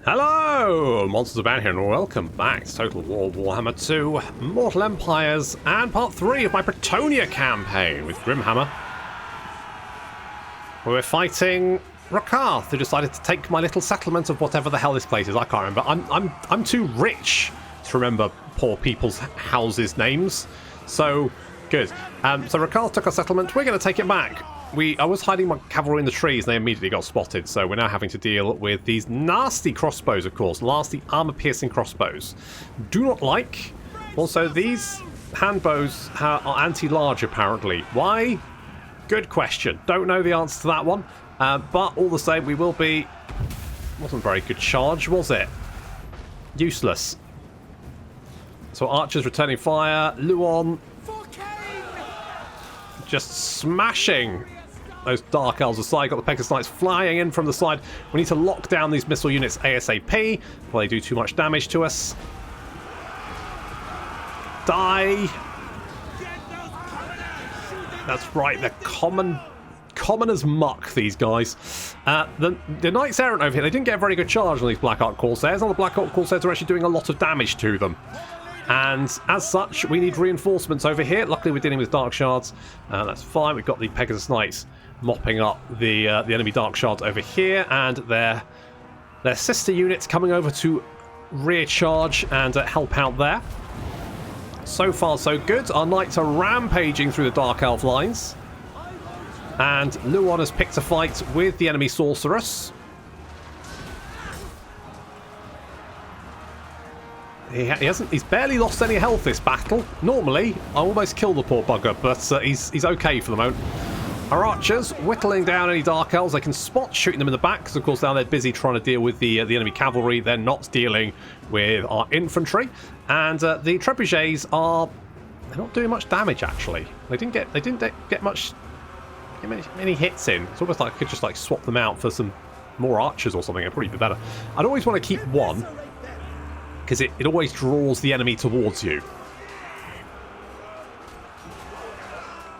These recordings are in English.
Hello, Monsters About here, and welcome back to Total War Warhammer 2, Mortal Empires, and part 3 of my Bretonia campaign with Grimhammer. We're fighting Rakarth, who decided to take my little settlement of whatever the hell this place is. I can't remember. I'm too rich to remember poor people's houses' names. So good. So Rakarth took our settlement. We're going to take it back. I was hiding my cavalry in the trees and they immediately got spotted, so we're now having to deal with these nasty crossbows, of course. Nasty armor-piercing crossbows. Do not like. Also, these handbows are anti-large, apparently. Why? Good question. Don't know the answer to that one. But all the same, we will be... Wasn't a very good charge, was it? Useless. So archers returning fire. Louen just smashing those Dark Elves aside. Got the Pegasus Knights flying in from the side. We need to lock down these missile units ASAP before they do too much damage to us. Die! That's right, they're common as muck, these guys. The Knights Errant over here, they didn't get a very good charge on these Black Ark Corsairs. Now the Black Ark Corsairs are actually doing a lot of damage to them. And as such, we need reinforcements over here. Luckily, we're dealing with Dark Shards. That's fine. We've got the Pegasus Knights mopping up the enemy Dark Shards over here, and their sister units coming over to rear charge and help out there. So far, so good. Our Knights are rampaging through the Dark Elf lines. And Louen has picked a fight with the enemy Sorceress. He's barely lost any health this battle. Normally, I almost kill the poor bugger, but he's okay for the moment. Our archers whittling down any Dark Elves. They can spot shooting them in the back, because of course now they're busy trying to deal with the enemy cavalry. They're not dealing with our infantry, and the trebuchets they're not doing much damage actually. They didn't get many hits in. It's almost like I could just like swap them out for some more archers or something. It'd probably be better. I'd always want to keep one, because it always draws the enemy towards you.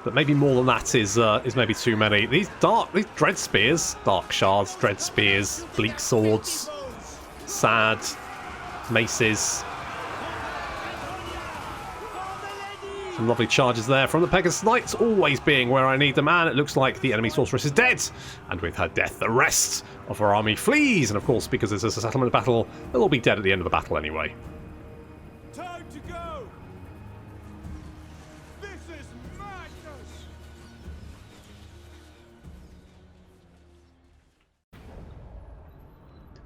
But maybe more than that is maybe too many. These dread spears, dark shards, dread spears, bleak swords, sad maces. Some lovely charges there from the Pegasus Knights, always being where I need them, and it looks like the enemy sorceress is dead. And with her death, the rest of her army flees. And of course, because this is a settlement battle, they'll all be dead at the end of the battle anyway. Time to go. This is madness.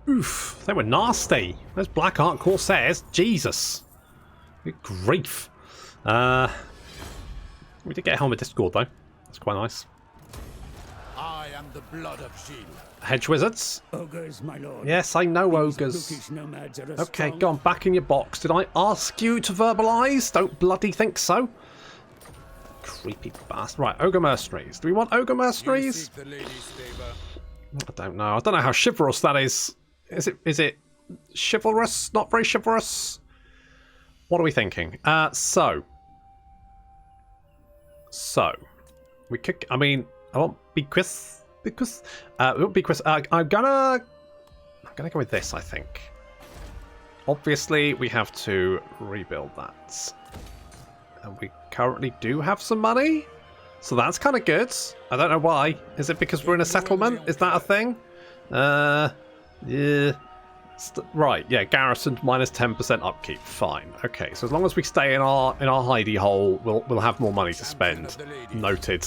Oof, they were nasty. Those Black Ark Corsairs, Jesus. Good grief. We did get a Helm of Discord though. That's quite nice. I am the blood of Shield. Hedge wizards. Ogres, my lord. Yes, I know ogres. Okay, go on, back in your box. Did I ask you to verbalise? Don't bloody think so. Creepy bastard. Right, ogre mercenaries. Do we want ogre mercenaries? I don't know. I don't know how chivalrous that is. Is it chivalrous? Not very chivalrous? What are we thinking? So we could. I mean, I won't be Chris because it won't be Chris. I'm gonna go with this. I think. Obviously, we have to rebuild that, and we currently do have some money, so that's kind of good. I don't know why. Is it because we're in a settlement? Is that a thing? Yeah. Right, yeah, garrisoned minus 10% upkeep. Fine. Okay, so as long as we stay in our hidey hole, we'll have more money to spend. Noted.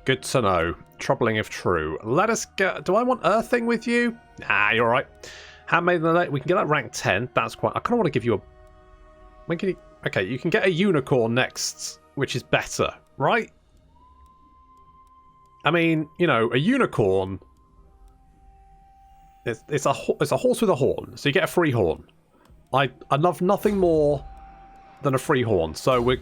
Good to know. Troubling if true. Let us go. Do I want earthing with you? Nah, you're right. Handmaiden of the Lake. We can get that rank 10. That's quite. I kind of want to give you a. When can you? Okay, you can get a unicorn next, which is better, right? I mean, you know, a unicorn. It's a horse with a horn, so you get a free horn. I love nothing more than a free horn, so we'll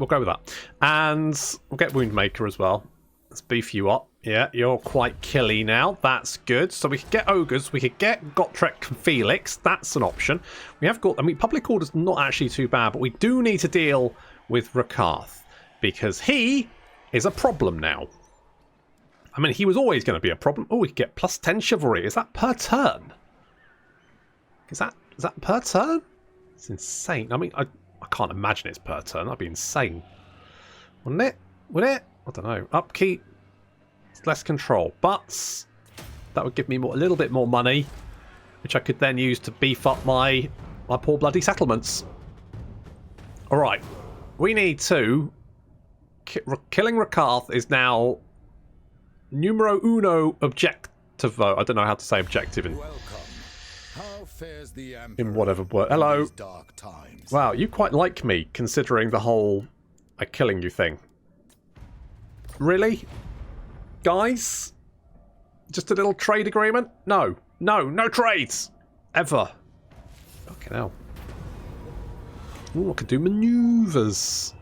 go with that. And we'll get Woundmaker as well. Let's beef you up. Yeah, you're quite killy now. That's good. So we could get ogres. We could get Gotrek and Felix. That's an option. We have got. I mean, public order's not actually too bad, but we do need to deal with Rakarth because he is a problem now. I mean, he was always going to be a problem. Oh, we could get plus 10 chivalry. Is that per turn? Is that per turn? It's insane. I mean, I can't imagine it's per turn. That'd be insane. Wouldn't it? Would it? I don't know. Upkeep. It's less control. But that would give me a little bit more money, which I could then use to beef up my poor bloody settlements. Alright. We need to... Killing Rakarth is now numero uno objectivo. I don't know how to say objective in whatever word. Hello. Wow, you quite like me, considering the whole killing you thing. Really? Guys? Just a little trade agreement? No. No trades! Ever. Okay, now. Ooh, I could do maneuvers.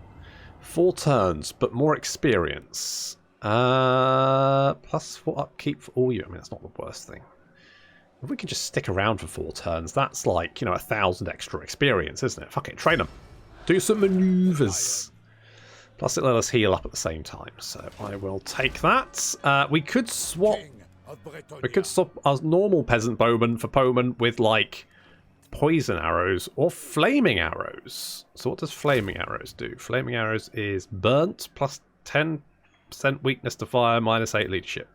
4 turns, but more experience. Plus 4 upkeep for all you. I mean, that's not the worst thing. If we can just stick around for 4 turns, that's like, 1,000 extra experience, isn't it? Fuck it, train them. Do some maneuvers. Plus it let us heal up at the same time, so I will take that. We could swap... We could swap our normal peasant bowman for bowman with, like, poison arrows or flaming arrows. So what does flaming arrows do? Flaming arrows is burnt plus 10% weakness to fire, minus 8 leadership.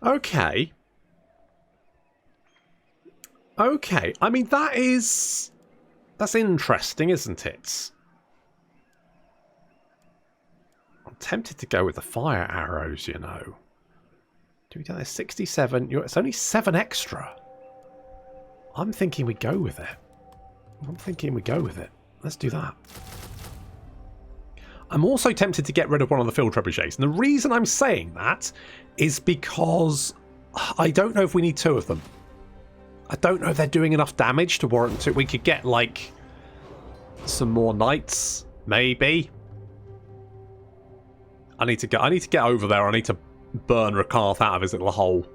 Okay. Okay. I mean, that's interesting, isn't it? I'm tempted to go with the fire arrows, Do we do that? 67. It's only 7 extra. I'm thinking we go with it. Let's do that. I'm also tempted to get rid of one of the field trebuchets. And the reason I'm saying that is because I don't know if we need 2 of them. I don't know if they're doing enough damage to warrant it. We could get, like, some more knights, maybe. I need to get over there. I need to burn Rakarth out of his little hole.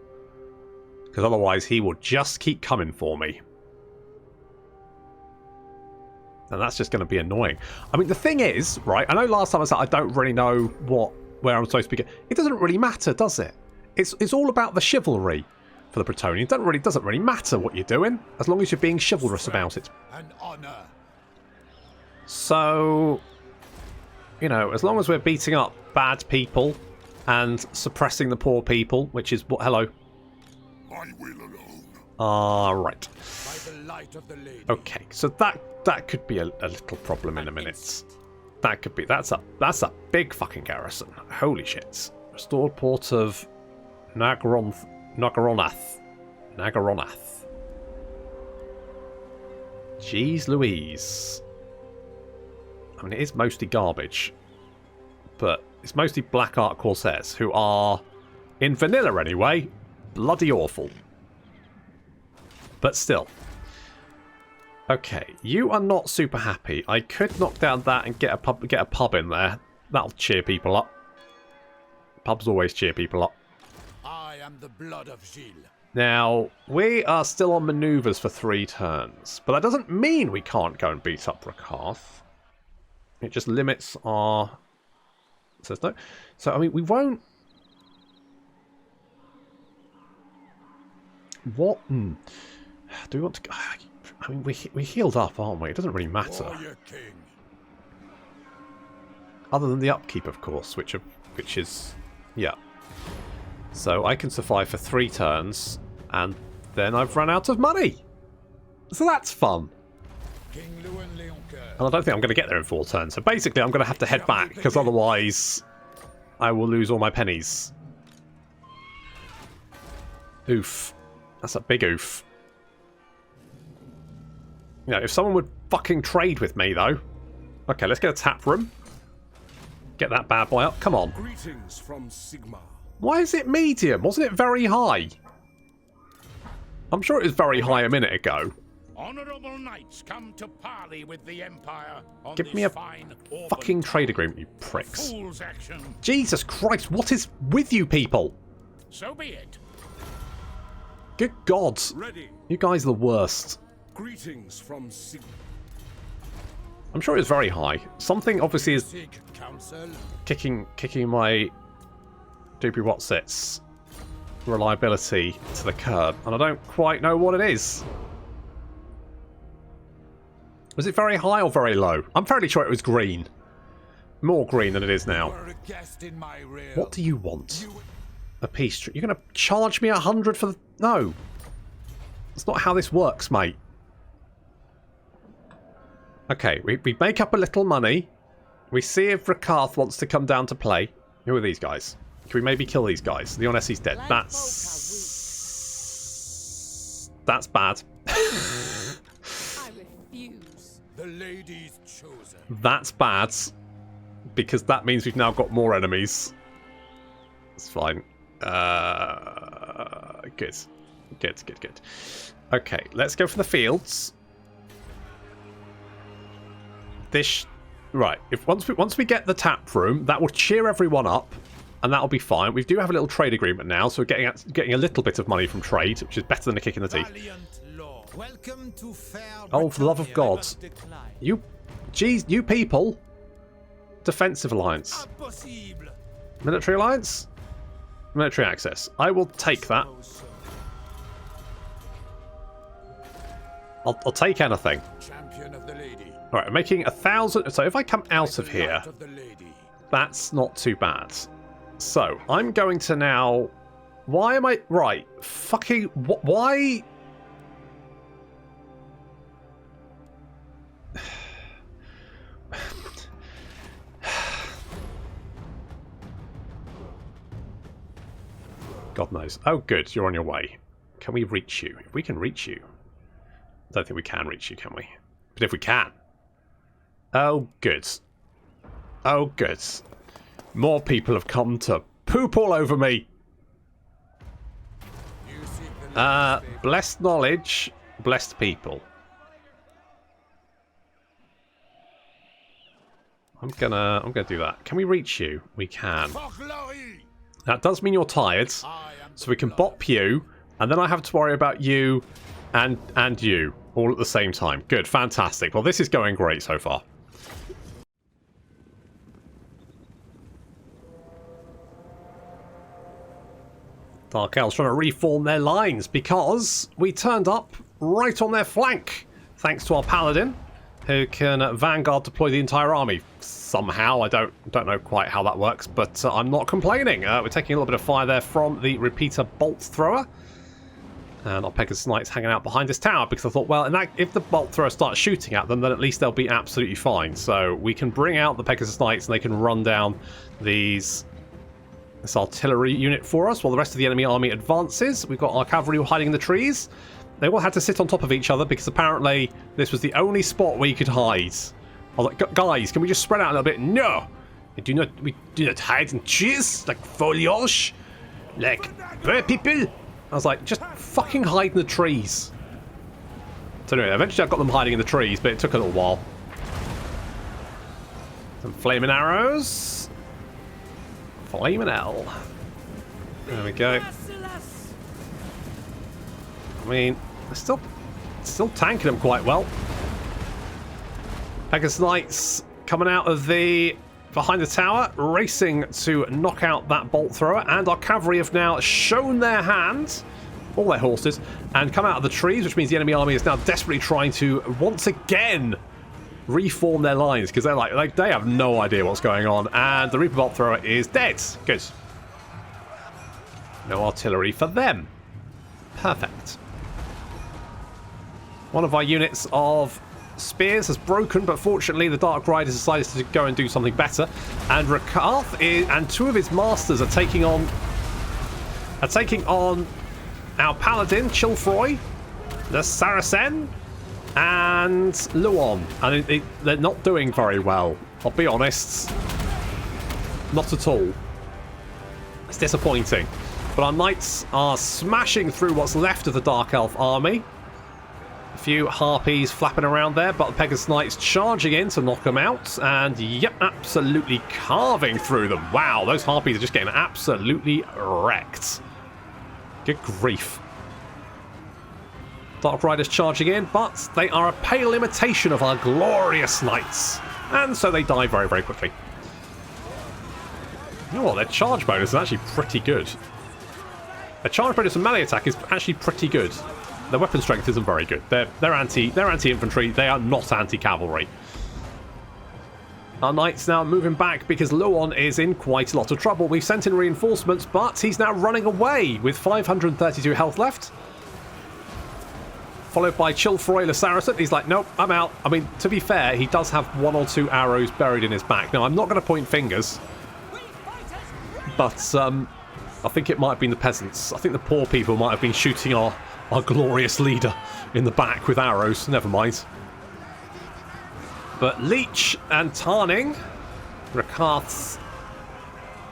Because otherwise he will just keep coming for me. And that's just going to be annoying. I mean, the thing is, right, I know last time I said I don't really know where I'm supposed to be. It doesn't really matter, does it? It's all about the chivalry for the Bretonnians. It doesn't really matter what you're doing, as long as you're being chivalrous about it. And honor. So, as long as we're beating up bad people and suppressing the poor people, which is what... Hello. I will alone. Right. By the light of the lady. Okay, so that could be a little problem in a minute. That could be... That's a big fucking garrison. Holy shit. Restored port of Nagaronath. Jeez Louise. I mean, it is mostly garbage. But it's mostly Black Art Corsairs, who are, in vanilla anyway, bloody awful. But still. Okay, you are not super happy. I could knock down that and get a pub in there. That'll cheer people up. Pubs always cheer people up. I am the blood of Gilles. Now, we are still on maneuvers for 3 turns. But that doesn't mean we can't go and beat up Rakarth. It just limits our... It says no. So, I mean, we won't... What? Do we want to... I mean, we healed up, aren't we? It doesn't really matter. Other than the upkeep, of course, which is... Yeah. So I can survive for 3 turns, and then I've run out of money. So that's fun. King Louen Leoncoeur. And I don't think I'm going to get there in 4 turns. So basically I'm going to have to head back, because otherwise I will lose all my pennies. Oof. That's a big oof. If someone would fucking trade with me, though. Okay, let's get a tap room. Get that bad boy up. Come on. Greetings from Sigma. Why is it medium? Wasn't it very high? I'm sure it was very high a minute ago. Honorable knights come to parley with the Empire on Give me a fucking trade agreement, you pricks. Fool's action. Jesus Christ, what is with you people? So be it. Good God. Ready. You guys are the worst. Greetings from Sigma. I'm sure it's very high. Something obviously is Sig Council. kicking my doopy whatsits reliability to the curb, and I don't quite know what it is. Was it very high or very low? I'm fairly sure it was green. More green than it is now. What do you want? A peace treaty. You're going to charge me 100 for the... No. That's not how this works, mate. Okay, we make up a little money. We see if Rakarth wants to come down to play. Who are these guys? Can we maybe kill these guys? The Onessi's dead. That's bad. I refuse. The lady's chosen. That's bad. Because that means we've now got more enemies. It's fine. Good. Good. Okay, let's go for the fields. Right. If once we get the tap room, that will cheer everyone up, and that'll be fine. We do have a little trade agreement now, so we're getting a little bit of money from trade, which is better than a kick in the teeth. Oh, for the love of God! You people! Defensive alliance, military alliance, military access. I will take that. I'll take anything. Alright, I'm making 1,000. So if I come out of here, that's not too bad. So I'm going to now... Why am I... Right. Fucking... Why... God knows. Oh, good. You're on your way. Can we reach you? If we can reach you... I don't think we can reach you, can we? But if we can... Oh, good. Oh, good. More people have come to poop all over me. Blessed knowledge, blessed people. I'm gonna do that. Can we reach you? We can. That does mean you're tired, so we can bop you, and then I have to worry about you and you all at the same time. Good, fantastic. Well, this is going great so far. Dark Elves trying to reform their lines because we turned up right on their flank, thanks to our paladin, who can vanguard deploy the entire army somehow. I don't know quite how that works, but I'm not complaining. We're taking a little bit of fire there from the repeater bolt thrower, and our Pegasus Knights hanging out behind this tower because I thought, well, if the bolt thrower starts shooting at them, then at least they'll be absolutely fine. So we can bring out the Pegasus Knights and they can run down this artillery unit for us while the rest of the enemy army advances. We've got our cavalry hiding in the trees. They all had to sit on top of each other because apparently this was the only spot where you could hide. I was like, guys, can we just spread out a little bit? No! We do not hide in trees like foliage, like bird people. I was like, just fucking hide in the trees. So anyway, eventually I got them hiding in the trees, but it took a little while. Some flaming arrows. Flaming L. There we go. I mean, they're still tanking them quite well. Pegasus Knights coming out of behind the tower, racing to knock out that bolt thrower, and our cavalry have now shown their hand, all their horses, and come out of the trees, which means the enemy army is now desperately trying to once again reform their lines because they're like they have no idea what's going on, and the Reaper bolt thrower is dead. Good. No artillery for them. Perfect. One of our units of spears has broken, but fortunately the Dark Riders decided to go and do something better, and Rakarth and two of his masters are taking on our paladin Chilfroy, the Saracen, and Louen, and they're not doing very well. I'll be honest. Not at all. It's disappointing. But our knights are smashing through what's left of the Dark Elf army. A few harpies flapping around there, but the Pegasus Knights charging in to knock them out, and yep, absolutely carving through them. Wow, those harpies are just getting absolutely wrecked. Good grief. Dark Riders charging in, but they are a pale imitation of our glorious knights, and so they die very, very quickly. You know what, their charge bonus is actually pretty good. Their charge bonus and melee attack is actually pretty good. their weapon strength isn't very good. They're anti-infantry. They are not anti-cavalry. Our knights now moving back because Louen is in quite a lot of trouble. We've sent in reinforcements, but he's now running away with 532 health left. Followed by Chilfroy the Saracen. He's like, nope, I'm out. I mean, to be fair, he does have 1 or 2 arrows buried in his back. Now, I'm not going to point fingers, but I think it might have been the peasants. I think the poor people might have been shooting our glorious leader in the back with arrows. Never mind. But Leech and Tarning, Rakarth's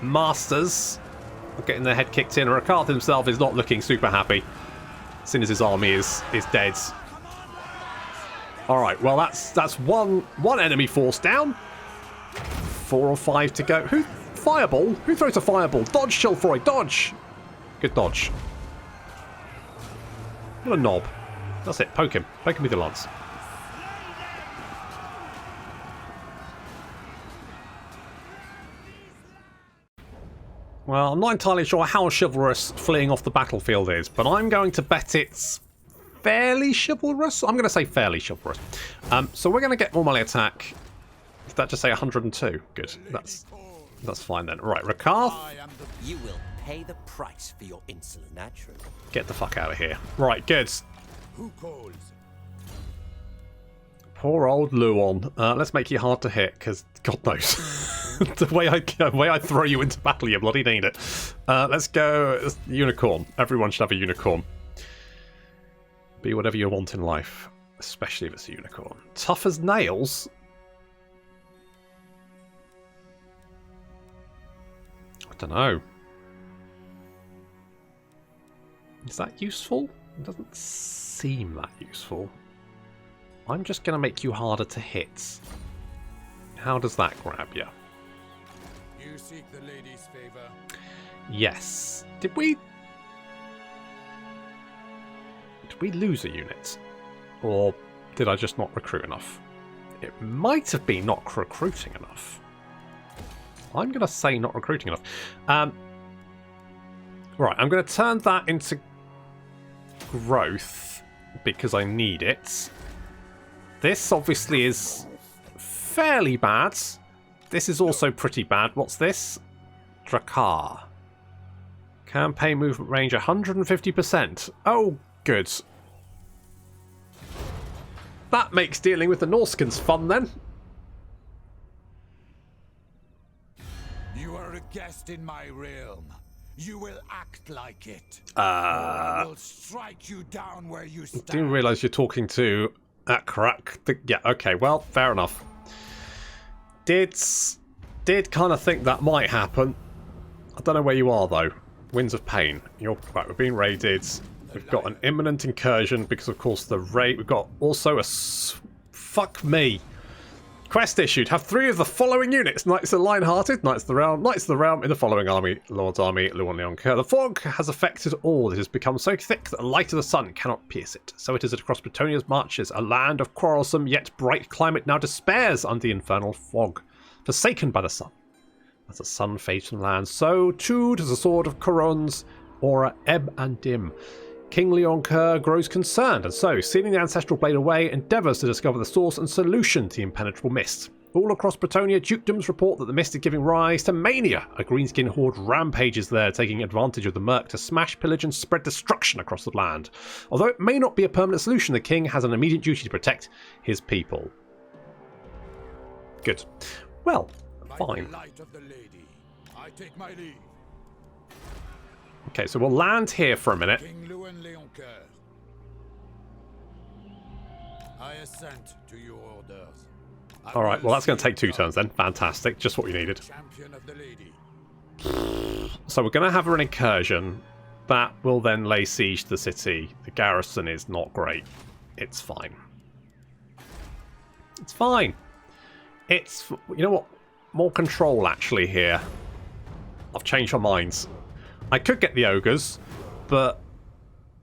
masters, are getting their head kicked in. Rakarth himself is not looking super happy, seeing as his army is dead. Alright, well that's one enemy force down. 4 or 5 to go. Who? Fireball? Who throws a fireball? Dodge, Chilfroy, dodge! Good dodge. What a knob. That's it, poke him. Poke him with the lance. Well, I'm not entirely sure how chivalrous fleeing off the battlefield is, but I'm going to bet it's fairly chivalrous. I'm going to say fairly chivalrous. So we're going to get more melee attack. Did that just say 102? Good. That's fine then. Right, Rakarth. You will pay the price for your insolent naturally. Get the fuck out of here. Right, good. Who calls? Poor old Louen. Let's make you hard to hit, because God knows. the way I throw you into battle, you bloody need it. Let's go unicorn. Everyone should have a unicorn. Be whatever you want in life, especially if it's a unicorn. Tough as nails. I don't know. Is that useful? It doesn't seem that useful. I'm just going to make you harder to hit. How does that grab you? You seek the lady's favor? Yes. Did we lose a unit? Or did I just not recruit enough? It might have been not recruiting enough. I'm going to say not recruiting enough. Right, I'm going to turn that into growth because I need it. This obviously is fairly bad. This is also pretty bad. What's this? Drakkar. Campaign movement range 150%. Oh, good. That makes dealing with the Norskins fun then. You are a guest in my realm. You will act like it. I will strike you down where you stand. Didn't realise you're talking to Akrak. Yeah, okay, well, fair enough. Did kind of think that might happen. I don't know where you are though. Winds of Pain. You're right. We're being raided. We've got an imminent incursion because, of course, the raid. We've got also a fuck me. Quest issued. Have 3 of the following units. Knights of the Lion-Hearted, Knights of the Realm in the following army. Lord's army, Louen Leoncoeur. The fog has affected all. It has become so thick that the light of the sun cannot pierce it. So it is across Bretonia's marches. A land of quarrelsome yet bright climate now despairs under the infernal fog. Forsaken by the sun. As the sun fades from the land, so too does the sword of Couronne's aura ebb and dim. King Leoncoeur grows concerned, and so, sealing the ancestral blade away, endeavours to discover the source and solution to the impenetrable mist. All across Bretonia, dukedoms report that the mist is giving rise to mania. A greenskin horde rampages there, taking advantage of the murk to smash, pillage and spread destruction across the land. Although it may not be a permanent solution, the king has an immediate duty to protect his people. Good. Well, fine. By the light of the lady, I take my leave. Okay, so we'll land here for a minute. King Louen Leoncoeur, I assent to your orders. All right, well, that's going to take 2 turns then. Fantastic, just what we needed. Champion of the lady. So we're going to have an incursion. That will then lay siege to the city. The garrison is not great. It's fine. It's fine. It's, you know what? More control, actually, here. I've changed my minds. I could get the ogres, but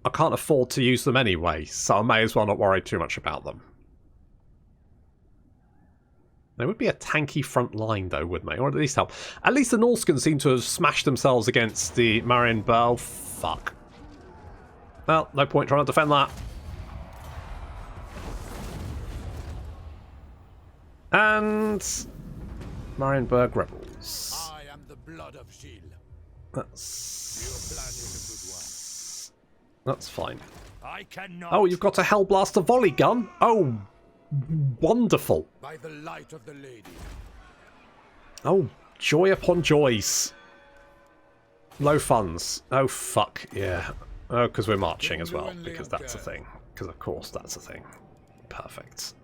I can't afford to use them anyway, so I may as well not worry too much about them. There would be a tanky front line, though, wouldn't they? Or at least help. At least the Norskins seem to have smashed themselves against the Marin Bell. Fuck. Well, no point trying to defend that. And Marienburg Rebels. I am the blood of Gilles. That's fine. I cannot. Oh, you've got a Hellblaster volley gun? Oh, wonderful. By the light of the lady. Oh, joy upon joys. Low funds. Oh, fuck, yeah. Oh, because we're marching as well, because that's a thing. Because, of course, that's a thing. Perfect.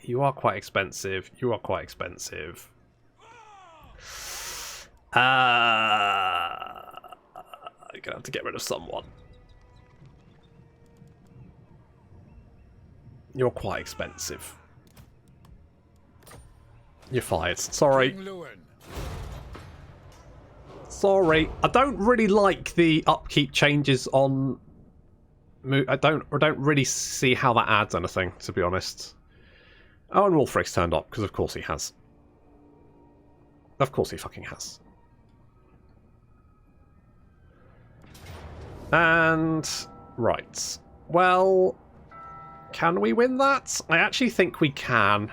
You are quite expensive. You are quite expensive. I'm going to have to get rid of someone. You're quite expensive. You're fired. Sorry. Sorry. I don't really like the upkeep changes on... I don't really see how that adds anything, to be honest. Oh, and Wolfric's turned up, because of course he has. Of course he fucking has. And... right. Well... can we win that? I actually think we can.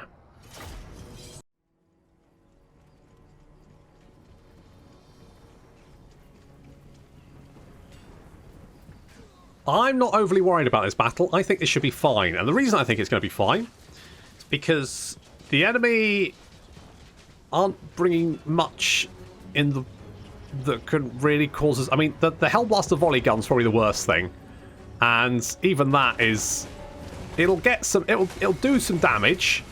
I'm not overly worried about this battle. I think this should be fine. And the reason I think it's going to be fine is because the enemy aren't bringing much in the that could really cause us... I mean, the Hellblaster volley gun's probably the worst thing. And even that is... it'll get some... It'll do some damage.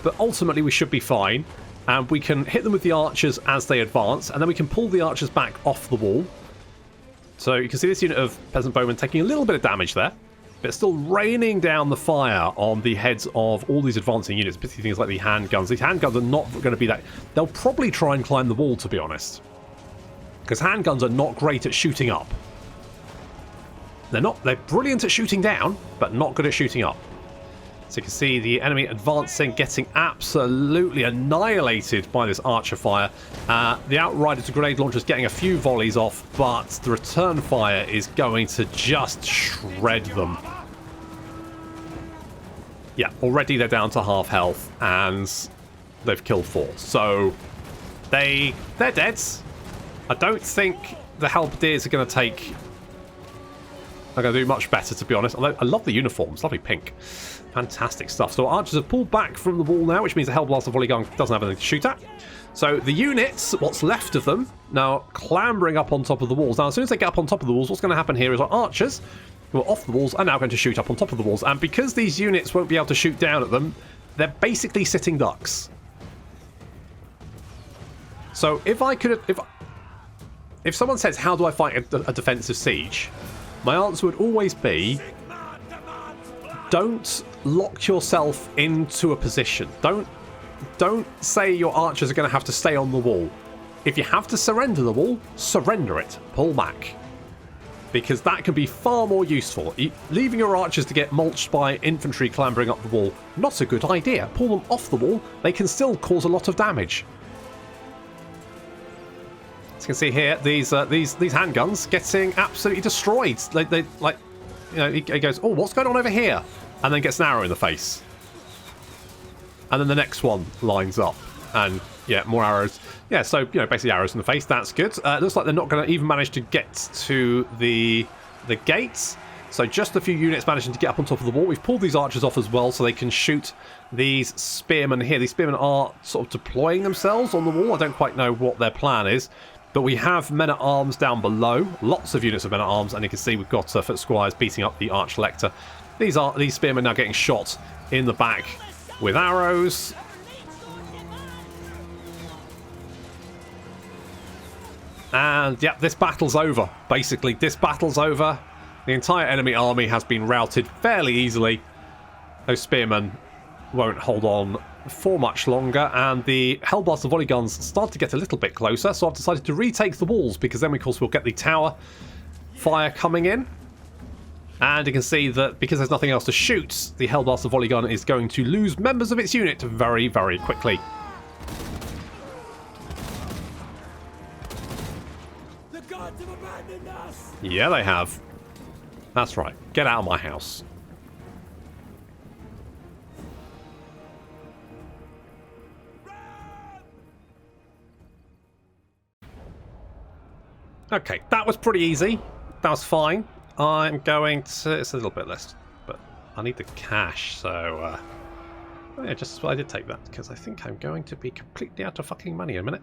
But ultimately we should be fine. And we can hit them with the archers as they advance. And then we can pull the archers back off the wall. So you can see this unit of peasant bowmen taking a little bit of damage there, but still raining down the fire on the heads of all these advancing units, particularly things like the handguns. These handguns are not going to be that... they'll probably try and climb the wall, to be honest. Because handguns are not great at shooting up. They're brilliant at shooting down, but not good at shooting up. So you can see the enemy advancing, getting absolutely annihilated by this archer fire. The Outriders to grenade launchers getting a few volleys off, but the return fire is going to just shred them. Yeah, already they're down to half health, and they've killed 4. So they're dead. I don't think the Halberdiers are going to take... they're going to do much better, to be honest. Although I love the uniforms, lovely pink. Fantastic stuff. So archers have pulled back from the wall now, which means the Hellblaster volley gun doesn't have anything to shoot at. So the units, what's left of them, now clambering up on top of the walls. Now, as soon as they get up on top of the walls, what's going to happen here is our archers, who are off the walls, are now going to shoot up on top of the walls. And because these units won't be able to shoot down at them, they're basically sitting ducks. So if I could... if someone says, how do I fight a defensive siege? My answer would always be... don't lock yourself into a position. Don't say your archers are going to have to stay on the wall. If you have to surrender the wall, surrender it. Pull back. Because that can be far more useful. Leaving your archers to get mulched by infantry clambering up the wall, not a good idea. Pull them off the wall. They can still cause a lot of damage. As you can see here, these handguns getting absolutely destroyed. They like... you know, he goes, oh, what's going on over here? And then gets an arrow in the face. And then the next one lines up. And, yeah, more arrows. Yeah, so, you know, basically arrows in the face. That's good. It looks like they're not going to even manage to get to the gates. So just a few units managing to get up on top of the wall. We've pulled these archers off as well so they can shoot these spearmen here. These spearmen are sort of deploying themselves on the wall. I don't quite know what their plan is. But we have men-at-arms down below. Lots of units of men-at-arms. And you can see we've got foot squires beating up the arch-lector. These spearmen now getting shot in the back with arrows. And, yeah, this battle's over. Basically, this battle's over. The entire enemy army has been routed fairly easily. Those spearmen won't hold on for much longer, and the Hellblaster volley guns start to get a little bit closer, so I've decided to retake the walls, because then, of course, we'll get the tower fire coming in. And you can see that because there's nothing else to shoot, the Hellblaster volley gun is going to lose members of its unit very, very quickly. The gods have abandoned us. Yeah, they have. That's right. Get out of my house. Okay, that was pretty easy. That was fine. I'm going to... It's a little bit less, but I need the cash, so... Oh yeah, just I did take that, because I think I'm going to be completely out of fucking money in a minute.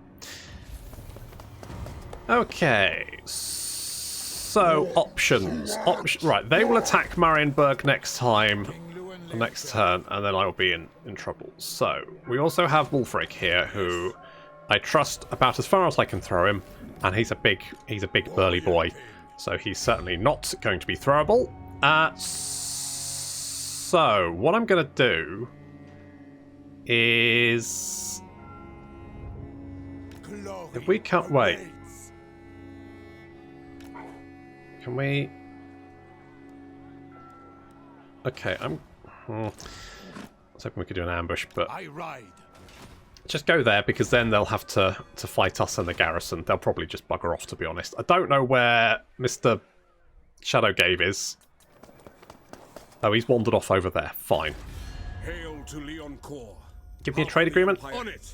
Okay, so options. Right, they will attack Marienburg next time, next turn, and then I will be in trouble. So, we also have Wulfric here, who I trust about as far as I can throw him, and he's a big burly boy, so he's certainly not going to be throwable. So, what I'm going to do is... If we can't... Wait. Can we... Okay, I was hoping we could do an ambush, but... Just go there, because then they'll have to fight us and the garrison. They'll probably just bugger off, to be honest. I don't know where Mr. Shadowgave is. Oh, he's wandered off over there. Fine. Hail to Leoncoeur. Give me a trade agreement?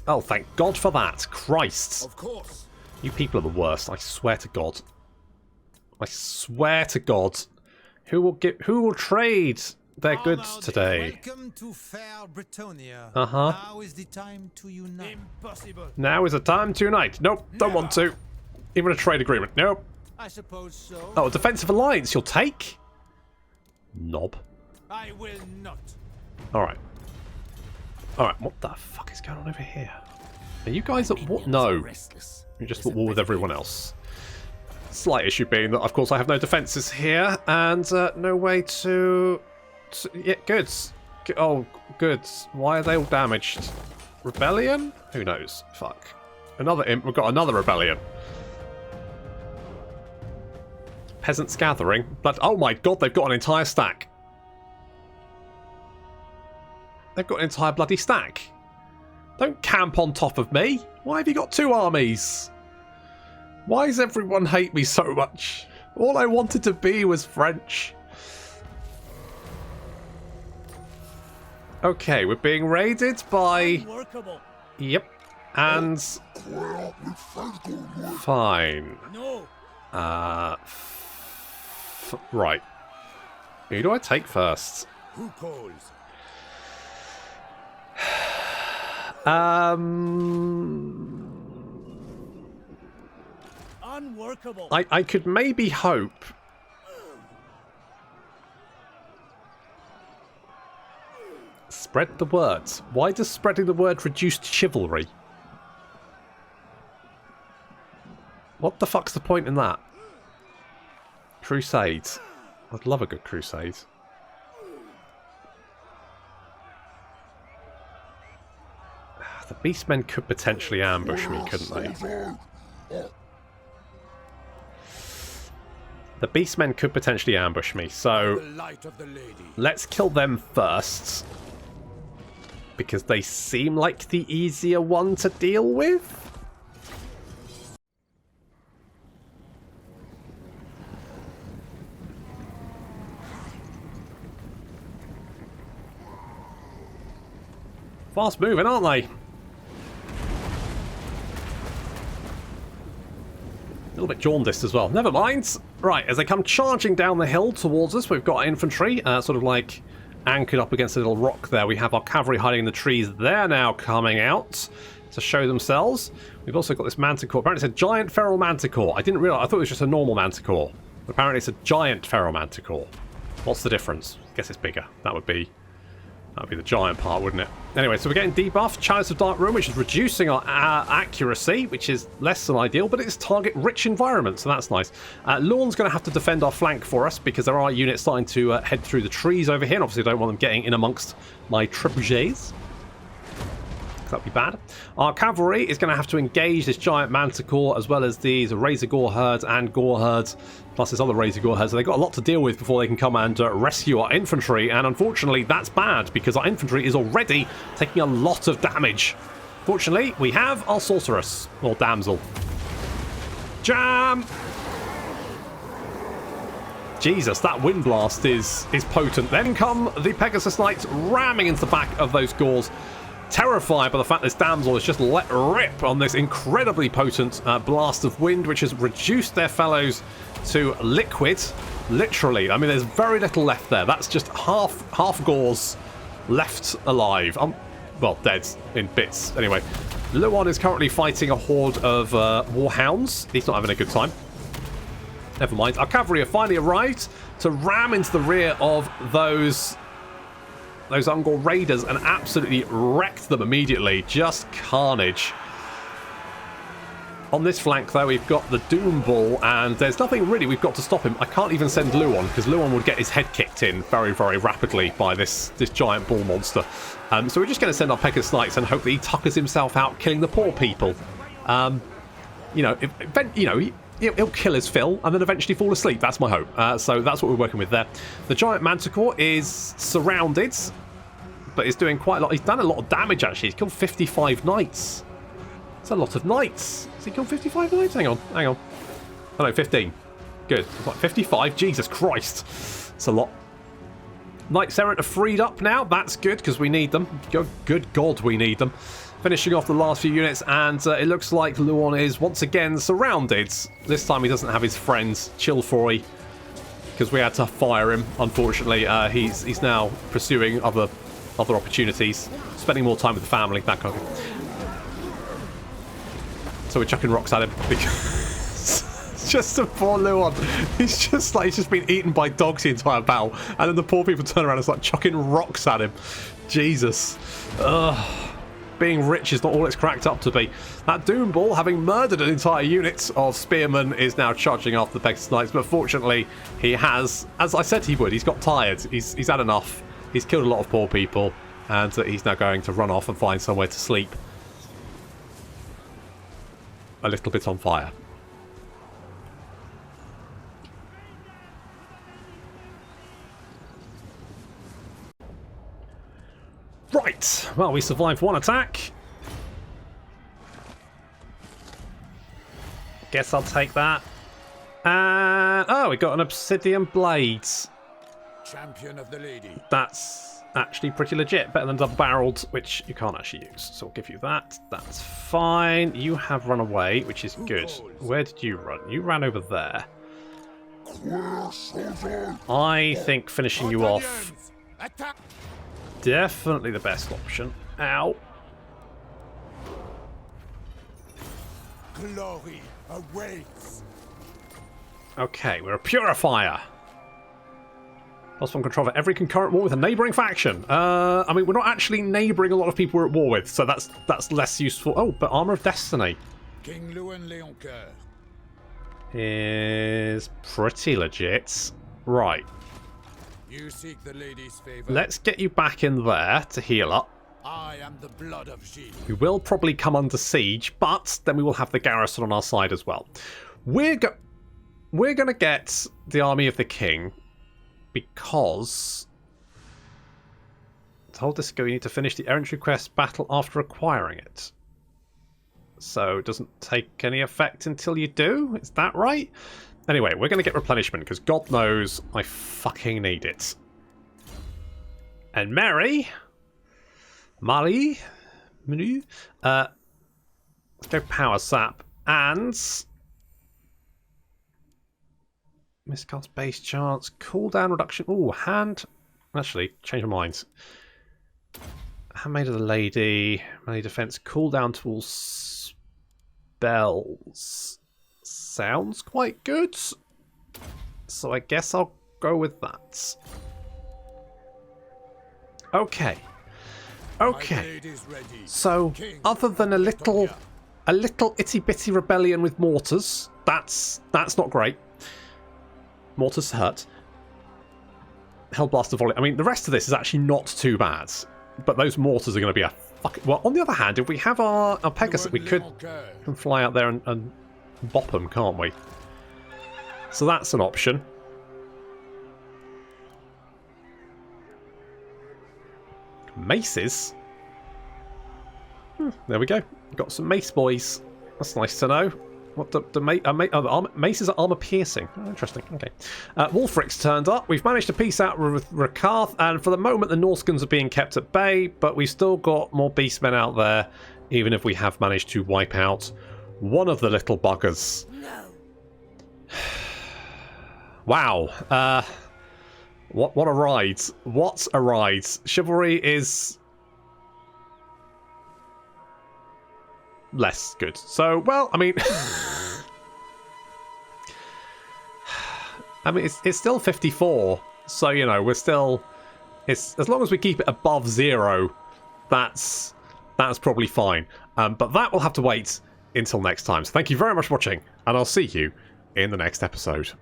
Oh, thank God for that. Christ. Of course. You people are the worst, I swear to God. I swear to God. Who will trade their goods today? Welcome to fair Britonia. Uh-huh. Now is the time to unite. Impossible. Now is the time to unite. Nope, don't want to. Even a trade agreement. Nope. I suppose so. Oh, a defensive alliance you'll take? Knob. I will not. Alright. Alright, what the fuck is going on over here? Are you guys at war? No. You're just at war with everyone else. Slight issue being that, of course, I have no defences here, and no way to... Yeah, goods. Oh, goods. Why are they all damaged? Rebellion? Who knows? Fuck. We've got another rebellion. Peasants gathering. But oh my God, they've got an entire stack. They've got an entire bloody stack. Don't camp on top of me. Why have you got two armies? Why does everyone hate me so much? All I wanted to be was French. Okay, we're being raided by... Yep. And... Fine. Right. Who do I take first? Who calls? Unworkable. I could maybe hope. Spread the word. Why does spreading the word reduce chivalry? What the fuck's the point in that? Crusade. I'd love a good crusade. The beastmen could potentially ambush me, couldn't they? The beastmen could potentially ambush me, so let's kill them first. Because they seem like the easier one to deal with. Fast moving, aren't they? A little bit jaundiced as well. Never mind. Right, as they come charging down the hill towards us, we've got infantry, sort of like anchored up against a little rock there. We have our cavalry hiding in the trees. They're now coming out to show themselves. We've also got this manticore. Apparently it's a giant feral manticore. I didn't realise. I thought it was just a normal manticore. But apparently it's a giant feral manticore. What's the difference? I guess it's bigger. That would be the giant part, wouldn't it? Anyway, so we're getting debuffed. Chalice of Dark Ruin, which is reducing our accuracy, which is less than ideal, but it's target-rich environment, so that's nice. Lourne's going to have to defend our flank for us, because there are units starting to head through the trees over here, and obviously I don't want them getting in amongst my trebuchets. That'd be bad. Our cavalry is going to have to engage this giant manticore, as well as these Razor Gore herds and Gore herds, plus this other Razor Gore herds. So they've got a lot to deal with before they can come and rescue our infantry, and unfortunately that's bad, because our infantry is already taking a lot of damage. Fortunately, we have our sorceress, or damsel. Jam! Jesus, that wind blast is potent. Then come the Pegasus Knights ramming into the back of those Gores. terrified by the fact this damsel has just let rip on this incredibly potent blast of wind, which has reduced their fellows to liquid. Literally, I mean, there's very little left there. That's just half Gauls left alive. Well, dead in bits. Anyway, Louen is currently fighting a horde of warhounds. He's not having a good time. Never mind. Our cavalry have finally arrived to ram into the rear of those Ungor raiders and absolutely wrecked them immediately. Just carnage. On this flank, though, we've got the Doom Ball, and there's nothing really we've got to stop him. I can't even send Louen, because Louen would get his head kicked in very, very rapidly by this giant ball monster. So we're just going to send our Pegasus Knights and hope that he tuckers himself out, killing the poor people. You know, he'll kill his fill and then eventually fall asleep. That's my hope. So that's what we're working with there. The giant Manticore is surrounded, but he's doing quite a lot. He's done a lot of damage, actually. He's killed 55 knights. That's a lot of knights. Has he killed 55 knights? Hang on. Oh no, 15. Good. Like 55. Jesus Christ. It's a lot. Knights Errant are freed up now. That's good, because we need them. Good God, we need them. Finishing off the last few units, and it looks like Louen is once again surrounded. This time he doesn't have his friend Chilfoy, because we had to fire him. Unfortunately, he's now pursuing other opportunities, spending more time with the family, that kind of thing. So we're chucking rocks at him. Just a poor Louen. He's just been eaten by dogs the entire battle, and then the poor people turn around and start chucking rocks at him. Jesus. Ugh. Being rich is not all it's cracked up to be. That Doom Ball, having murdered an entire unit of spearmen, is now charging after the Pegasus Knights, but fortunately he has, as I said he would, he's got tired. He's had enough. He's killed a lot of poor people, and he's now going to run off and find somewhere to sleep. A little bit on fire. Right, well, we survived one attack. Guess I'll take that. And oh, we got an obsidian blade. Champion of the lady. That's actually pretty legit. Better than double-barreled, which you can't actually use. So I'll give you that. That's fine. You have run away, which is good. Where did you run? You ran over there. I think finishing you off... definitely the best option. Ow. Glory awaits. Okay, we're a purifier. +1 control over every concurrent war with a neighbouring faction. I mean, we're not actually neighbouring a lot of people we're at war with, so that's less useful. Oh, but Armour of Destiny. King Louen Leoncoeur is pretty legit. Right. You seek the lady's favor. Let's get you back in there to heal up. I am the blood of Gilles. We will probably come under siege, but then we will have the garrison on our side as well. We're going to get the army of the king because told this go you need to finish the errantry quest battle after acquiring it. So it doesn't take any effect until you do. Is that right? Anyway, we're going to get replenishment because God knows I fucking need it. And Mary, let's go power sap and miscast base chance, cooldown reduction. Oh, hand. Actually, change my mind. Handmaid of the Lady, melee defense, cooldown tools, spells. Sounds quite good. So I guess I'll go with that. Okay. Okay. So other than a little itty bitty rebellion with mortars, that's not great. Mortars hurt. Hellblaster volley. I mean, the rest of this is actually not too bad. But those mortars are going to be a fucking... Well, on the other hand, if we have our Pegasus, we can fly out there and bop them, can't we? So that's an option. Maces? There we go. Got some mace boys. That's nice to know. What maces are armor piercing. Oh, interesting. Okay. Wolfric's turned up. We've managed to peace out with Rakarth, and for the moment the Norskins are being kept at bay, but we've still got more beastmen out there, even if we have managed to wipe out one of the little buggers. No. Wow. What a ride. What a ride. Chivalry is less good. So, well, I mean... it's still 54. So, you know, we're still... as long as we keep it above 0, that's probably fine. But that will have to wait until next time. So thank you very much for watching, and I'll see you in the next episode.